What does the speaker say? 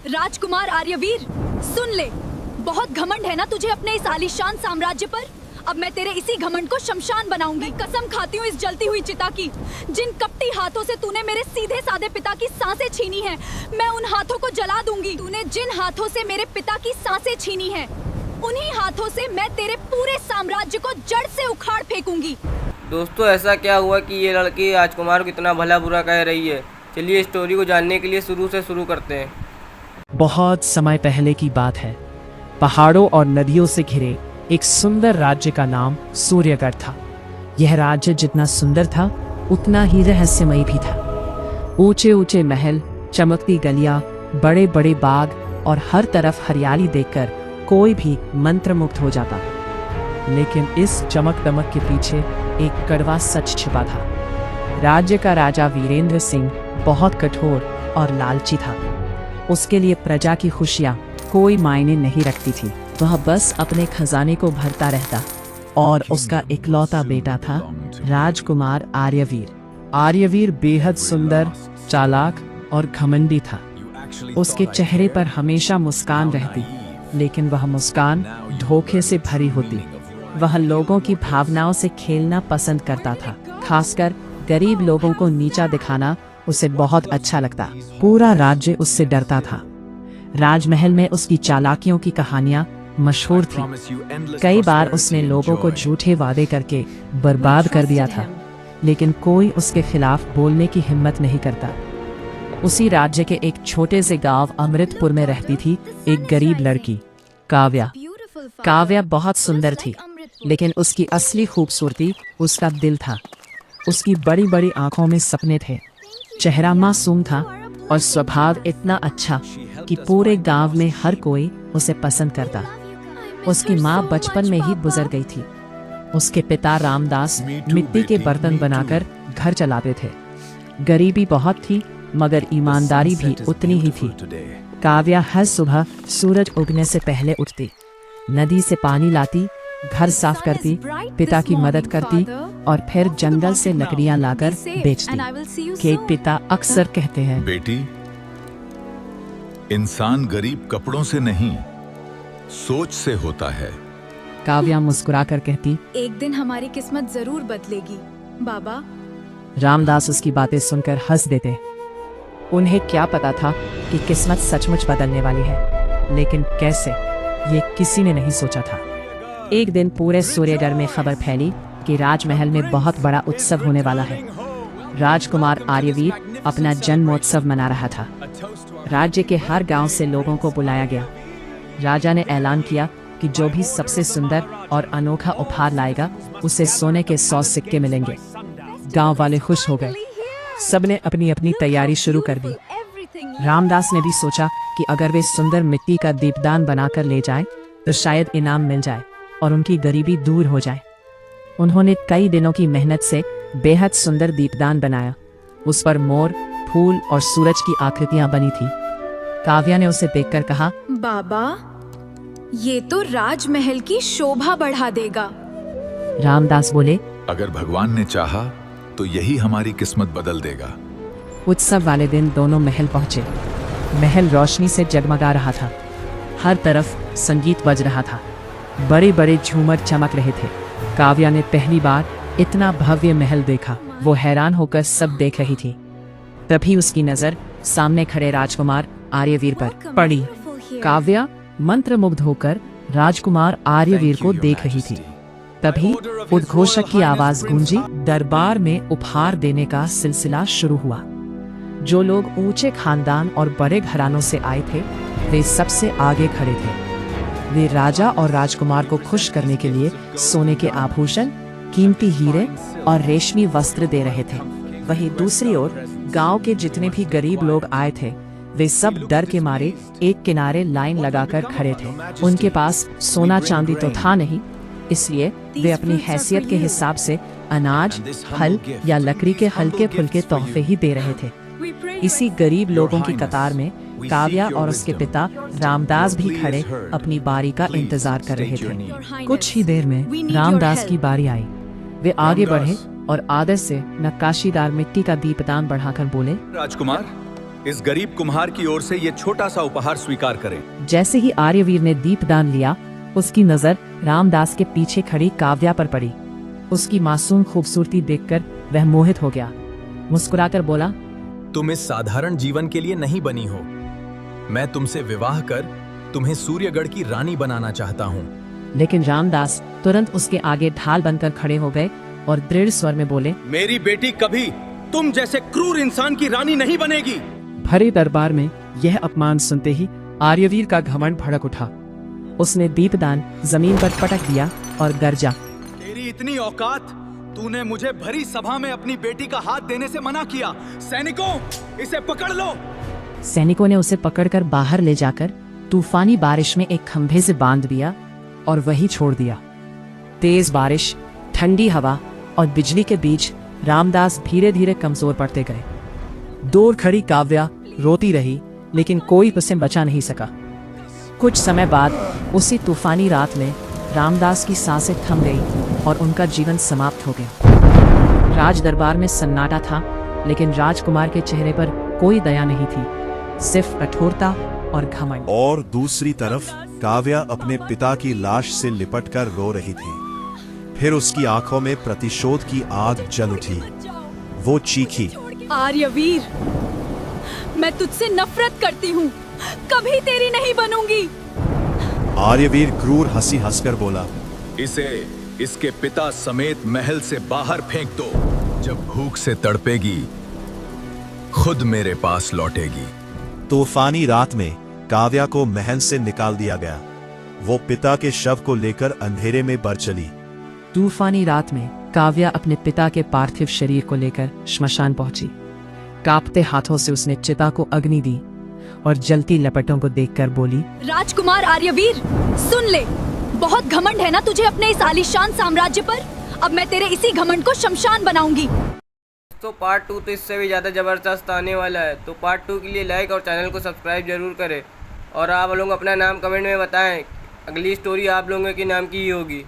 राजकुमार आर्यवीर, सुन ले। बहुत घमंड है ना तुझे अपने इस आलीशान साम्राज्य पर। अब मैं तेरे इसी घमंड को शमशान बनाऊंगी। कसम खाती हूँ इस जलती हुई चिता की। जिन कपटी हाथों से तूने मेरे सीधे साधे पिता की सांसें छीनी हैं, मैं उन हाथों को जला दूंगी। तूने जिन हाथों से मेरे पिता की सांसें छीनी हैं, उन्हीं हाथों से मैं तेरे पूरे साम्राज्य को जड़ से उखाड़ फेंकूंगी। दोस्तों, ऐसा क्या हुआ कि ये लड़की राजकुमार को इतना भला बुरा कह रही है? चलिए स्टोरी को जानने के लिए शुरू से शुरू करते हैं। बहुत समय पहले की बात है। पहाड़ों और नदियों से घिरे एक सुंदर राज्य का नाम सूर्यगढ़ था। यह राज्य जितना सुंदर था उतना ही रहस्यमयी भी था। ऊंचे ऊंचे महल, चमकती गलियां, बड़े बड़े बाग और हर तरफ हरियाली देखकर कोई भी मंत्रमुग्ध हो जाता। लेकिन इस चमक दमक के पीछे एक कड़वा सच छिपा था। राज्य का राजा वीरेंद्र सिंह बहुत कठोर और लालची था। उसके लिए प्रजा की खुशियां कोई मायने नहीं रखती थी। वह बस अपने खजाने को भरता रहता। और उसका इकलौता बेटा था राजकुमार आर्यवीर। आर्यवीर बेहद सुंदर, चालाक और घमंडी था। उसके चेहरे पर हमेशा मुस्कान रहती, लेकिन वह मुस्कान धोखे से भरी होती। वह लोगों की भावनाओं से खेलना पसंद करता था। खासकर गरीब लोगों को नीचा दिखाना उसे बहुत अच्छा लगता। पूरा राज्य उससे डरता था। राजमहल में उसकी चालाकियों की कहानियां मशहूर थी। कई बार उसने लोगों को झूठे वादे करके बर्बाद कर दिया था, लेकिन कोई उसके खिलाफ बोलने की हिम्मत नहीं करता। उसी राज्य के एक छोटे से गांव अमृतपुर में रहती थी एक गरीब लड़की, काव्या। काव्या बहुत सुंदर थी, लेकिन उसकी असली खूबसूरती उसका दिल था। उसकी बड़ी बड़ी आंखों में सपने थे, चेहरा मासूम था और स्वभाव इतना अच्छा कि पूरे गांव में हर कोई उसे पसंद करता। उसकी माँ बचपन में ही गुजर गई थी। उसके पिता रामदास मिट्टी के बर्तन बनाकर घर चलाते थे। गरीबी बहुत थी, मगर ईमानदारी भी उतनी ही थी। काव्या हर सुबह सूरज उगने से पहले उठती, नदी से पानी लाती, घर साफ करती, पिता की मदद करती और फिर जंगल से लकड़ियां लाकर बेचती। के पिता अक्सर कहते हैं, बेटी, इंसान गरीब कपड़ों से नहीं, सोच से होता है। काव्या मुस्कुराकर कहती, एक दिन हमारी किस्मत जरूर बदलेगी बाबा। रामदास उसकी बातें सुनकर हंस देते। उन्हें क्या पता था कि किस्मत सचमुच बदलने वाली है, लेकिन कैसे, ये किसी ने नहीं सोचा था। एक दिन पूरे सूर्यगढ़ में खबर फैली कि राजमहल में बहुत बड़ा उत्सव होने वाला है। राजकुमार आर्यवीर अपना जन्मोत्सव मना रहा था। राज्य के हर गांव से लोगों को बुलाया गया। राजा ने ऐलान किया कि जो भी सबसे सुंदर और अनोखा उपहार लाएगा उसे सोने के 100 सिक्के मिलेंगे। गांव वाले खुश हो गए। सबने अपनी अपनी तैयारी शुरू कर दी। रामदास ने भी सोचा कि अगर वे सुंदर मिट्टी का दीपदान बनाकर ले जाएं, तो शायद इनाम मिल जाए और उनकी गरीबी दूर हो जाए। उन्होंने कई दिनों की मेहनत से बेहद सुंदर दीपदान बनाया। उस पर मोर, फूल और सूरज की आकृतियां बनी थी। काव्या ने उसे देखकर कहा, बाबा, ये तो राजमहल की शोभा बढ़ा देगा। रामदास बोले, अगर भगवान ने चाहा तो यही हमारी किस्मत बदल देगा। उत्सव वाले दिन दोनों महल पहुंचे। महल रोशनी से जगमगा रहा था। हर तरफ संगीत बज रहा था। बड़े बड़े झूमर चमक रहे थे। काव्या ने पहली बार इतना भव्य महल देखा। वो हैरान होकर सब देख रही थी। तभी उसकी नजर सामने खड़े राजकुमार आर्यवीर पर पड़ी। काव्या मंत्रमुग्ध होकर राजकुमार आर्यवीर को देख रही थी। तभी उद्घोषक की आवाज गूंजी। दरबार में उपहार देने का सिलसिला शुरू हुआ। जो लोग ऊंचे खानदान और बड़े घरानों से आए थे, वे सबसे आगे खड़े थे। वे राजा और राजकुमार को खुश करने के लिए सोने के आभूषण, कीमती हीरे और रेशमी वस्त्र दे रहे थे। वहीं दूसरी ओर गांव के जितने भी गरीब लोग आए थे, वे सब डर के मारे एक किनारे लाइन लगाकर खड़े थे। उनके पास सोना चांदी तो था नहीं, इसलिए वे अपनी हैसियत के हिसाब से अनाज, फल या लकड़ी के हल्के फुल्के तोहफे ही दे रहे थे। इसी गरीब लोगों की कतार में काव्या और उसके पिता रामदास भी खड़े अपनी बारी का इंतजार कर रहे थे। कुछ ही देर में रामदास की बारी आई। वे आगे बढ़े और आदर से नक्काशीदार मिट्टी का दीपदान बढ़ाकर बोले, राजकुमार, इस गरीब कुम्हार की ओर से ये छोटा सा उपहार स्वीकार करें। जैसे ही आर्यवीर ने दीपदान लिया, उसकी नजर रामदास के पीछे खड़ी काव्या पर पड़ी। उसकी मासूम खूबसूरती देखकर वह मोहित हो गया। मुस्कुराकर बोला, तुम इस साधारण जीवन के लिए नहीं बनी हो। मैं तुमसे विवाह कर तुम्हें सूर्यगढ़ की रानी बनाना चाहता हूँ। लेकिन रामदास तुरंत उसके आगे ढाल बनकर खड़े हो गए और दृढ़ स्वर में बोले, मेरी बेटी कभी तुम जैसे क्रूर इंसान की रानी नहीं बनेगी। भरे दरबार में यह अपमान सुनते ही आर्यवीर का घमंड भड़क उठा। उसने दीपदान जमीन पर पटक दिया और गरजा, तेरी इतनी औकात, तूने मुझे भरी सभा में अपनी बेटी का हाथ देने से मना किया। सैनिकों, इसे पकड़ लो। सैनिकों ने उसे पकड़कर बाहर ले जाकर तूफानी बारिश में एक खंभे से बांध दिया और वहीं छोड़ दिया। तेज बारिश, ठंडी हवा और बिजली के बीच रामदास धीरे धीरे कमजोर पड़ते गए। दूर खड़ी काव्या रोती रही, लेकिन कोई उसे बचा नहीं सका। कुछ समय बाद उसी तूफानी रात में रामदास की सांसें थम गई और उनका जीवन समाप्त हो गया। राज दरबार में सन्नाटा था, लेकिन राजकुमार के चेहरे पर कोई दया नहीं थी, सिर्फ कठोरता और घमंड। और दूसरी तरफ काव्या अपने पिता की लाश से लिपटकर रो रही थी। फिर उसकी आंखों में प्रतिशोध की आग जल उठी। वो चीखी, आर्यवीर, मैं तुझसे नफरत करती हूँ, कभी तेरी नहीं बनूंगी। आर्यवीर क्रूर हंसी हंसकर बोला, इसे इसके पिता समेत महल से बाहर फेंक दो। जब भूख से तड़पेगी, खुद मेरे पास लौटेगी। तूफानी रात में काव्या को महल से निकाल दिया गया। वो पिता के शव को लेकर अंधेरे में बढ़ चली। तूफानी रात में काव्या अपने पिता के पार्थिव शरीर को लेकर श्मशान पहुंची। कांपते हाथों से उसने चिता को अग्नि दी और जलती लपटों को देखकर बोली, राजकुमार आर्यवीर, सुन ले, बहुत घमंड है ना तुझे अपने इस आलीशान साम्राज्य पर। अब मैं तेरे इसी घमंड को शमशान बनाऊंगी। तो पार्ट 2 तो इससे भी ज़्यादा ज़बरदस्त आने वाला है। तो पार्ट 2 के लिए लाइक और चैनल को सब्सक्राइब जरूर करें। और आप लोग अपना नाम कमेंट में बताएं, अगली स्टोरी आप लोगों के नाम की ही होगी।